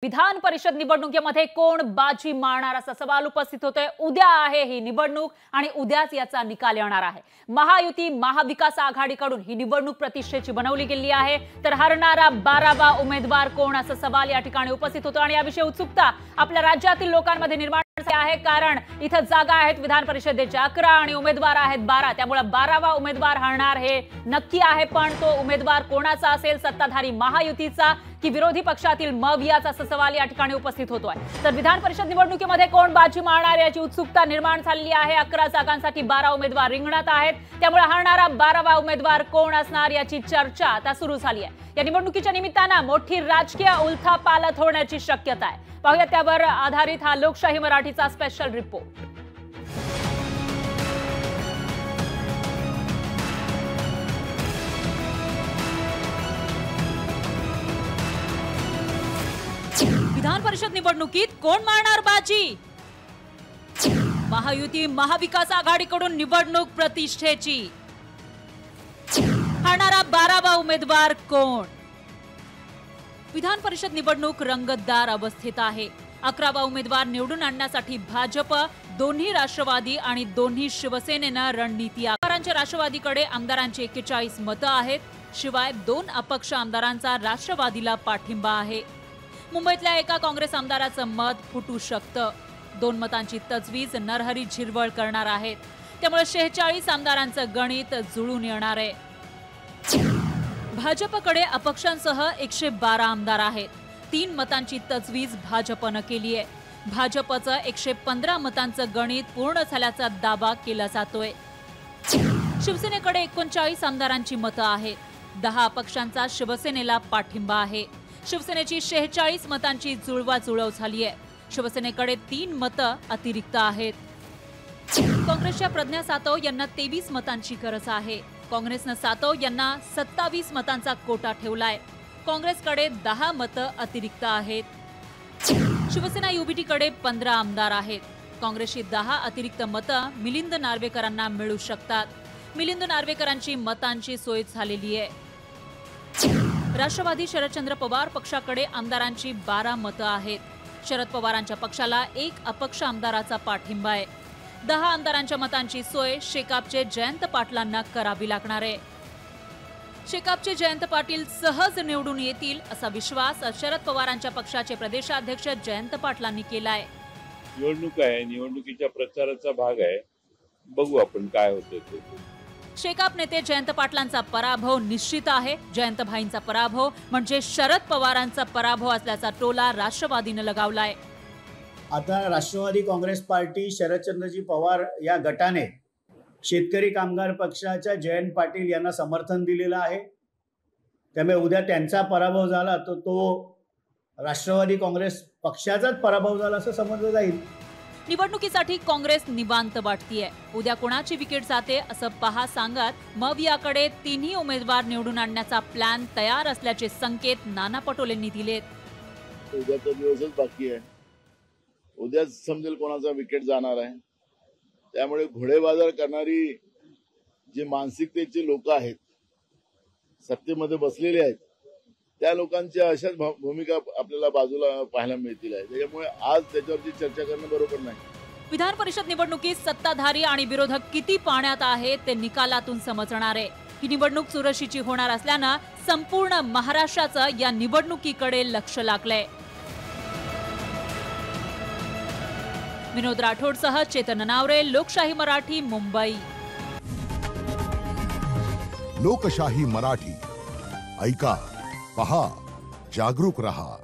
विधान परिषद निवडणुकीमध्ये कोण बाजी मारणार असा सवाल उपस्थित होतोय। उद्या आहे ही निवडणूक आणि उद्याच याचा निकाल येणार आहे। महायुती महाविकास आघाडीकडून ही निवडणूक प्रतिष्ठेची बनवली गेली आहे, तर हरणारा 12वा उमेदवार कोण असा सवाल या ठिकाणी उपस्थित होतो आणि याविषयी उत्सुकता आपल्या राज्यातील लोकांमध्ये निर्माण आहे, कारण इथं जागा आहेत विधान परिषदेच्या 11 आणि उमेदवार आहेत 12। त्यामुळे 12वा उमेदवार हरणार हे नक्की आहे, पण तो उमेदवार कोणाचा असेल, सत्ताधारी महायुतीचा की विरोधी पक्षातील मवियाचा असा सवाल या ठिकाणी उपस्थित होतोय। तर विधान परिषद निवडणुकीमध्ये कोण बाजी मारणार याची उत्सुकता निर्माण झाली आहे। 11 जागांसाठी 12 उमेदवार रिंगणात आहेत, त्यामुळे हरणारा 12वा उमेदवार कोण असणार याची चर्चा आता सुरू झाली आहे। या निवडणुकीच्या निमित्तानं मोठी राजकीय उलथापालथ होण्याची शक्यता आहे। पाहूया त्यावर आधारित हा लोकशाही मराठीचा स्पेशल रिपोर्ट। विधान परिषद निवडणुकीत कोण मारणार बाजी? महायुती महाविकास आघाडीकडून निवडणूक प्रतिष्ठेची हरणारा 12वा उमेदवार कोण? विधान परिषद निवडणूक रंगतदार अवस्थेत आहे। 11वा उमेदवार निवडून आणण्यासाठी भाजप, दोन्ही राष्ट्रवादी आणि दोन्ही शिवसेनेनं रणनीती आकारांच्या राष्ट्रवादीकडे आमदारांची 41 मतं आहेत, शिवाय 2 अपक्ष आमदारांचा राष्ट्रवादीला पाठिंबा आहे। मुंबईतल्या एका काँग्रेस आमदाराचं मत फुटू शकतं। 2 मतांची तजवीज नरहरी झिरवळ करणार आहेत, त्यामुळे 46 आमदारांचं गणित जुळून येणार आहे। भाजपकडे अपक्षांसह 112 आमदार आहेत। 3 मतांची तजवीज भाजपनं केली आहे। भाजपचं 115 मतांचं गणित पूर्ण झाल्याचा दावा केला जातोय। शिवसेनेकडे 39 आमदारांची मतं आहेत। 10 अपक्षांचा शिवसेनेला पाठिंबा आहे। शिवसेनेची 46 मतांची जुळवाजुळव झाली आहे। शिवसेनेकडे 3 मतं अतिरिक्त आहेत। काँग्रेसच्या प्रज्ञा सातव यांना 23 मतांची गरज आहे। काँग्रेसनं सातव यांना 27 मतांचा कोटा ठेवलाय। काँग्रेसकडे 10 मतं अतिरिक्त आहेत। शिवसेना युबीटीकडे 15 आमदार आहेत। काँग्रेसची 10 अतिरिक्त मतं मिलिंद नार्वेकरांना मिळू शकतात। मिलिंद नार्वेकरांची मतांची सोय झालेली आहे। राष्ट्रवादी शरदचंद्र पवार पक्षाकडे आमदारांची 12 मतं आहेत। शरद पवारांच्या पक्षाला 1 अपक्ष आमदाराचा पाठिंबा आहे। 10 आमदारांच्या मतांची सोय शेकापचे जयंत पाटलांना करावी लागणार आहे। शेकापचे जयंत पाटील सहज निवडून येतील असा विश्वास शरद पवारांच्या पक्षाचे प्रदेशाध्यक्ष जयंत पाटलांनी केलाय। निवडणूक आहे, निवडणुकीच्या प्रचाराचा भाग आहे, बघू आपण काय होतं ते। शेकाप नेते जयंत पाटलांचा पराभव निश्चित आहे। जयंत भाईंचा पराभव म्हणजे शरद पवारांचा पराभव असल्याचा टोला राष्ट्रवादीने लगावलाय। आता राष्ट्रवादी काँग्रेस पार्टी शरदचंद्रजी पवार या गटाने शेतकरी कामगार पक्षाच्या जयंत पाटील यांना समर्थन दिलेलं आहे, त्यामुळे उद्या त्यांचा पराभव झाला तर तो राष्ट्रवादी काँग्रेस पक्षाचाच पराभव झाला असं समजलं जाईल। निवडणुकीसाठी काँग्रेस निवांत वाटतीये। उद्या कोणाची विकेट जाते असं पहा सांगत मवियाकडे 3ही उमेदवार निवडून आणण्याचा प्लॅन तयार असल्याचे संकेत नाना पटोलेंनी दिलेत। उद्याचा दिवसच बाकी आहे, उद्याच समजेल कोणाचा विकेट जाणार आहे। त्यामुळे घोडेबाजार करणारी जे मानसिकतेचे लोक आहेत, सत्तेमध्ये बसलेले आहेत, त्या लोकांच्या अशाच भूमिका आपल्याला बाजूला पाहायला मिळतील आहे। त्यामुळे आज त्याच्यावरची चर्चा करणं बरोबर नाही। विधान परिषद निवडणुकीत सत्ताधारी आणि विरोधक किती पाण्यात आहेत ते निकालातून समजणार आहे। ही निवडणूक चुरशीची होणार असल्यानं संपूर्ण महाराष्ट्राचं या निवडणुकीकडे लक्ष लागलंय। विनोद राठोडसह चेतन नावरे, लोकशाही मराठी, मुंबई। लोकशाही मराठी ऐका, पहा, जागरूक रहा।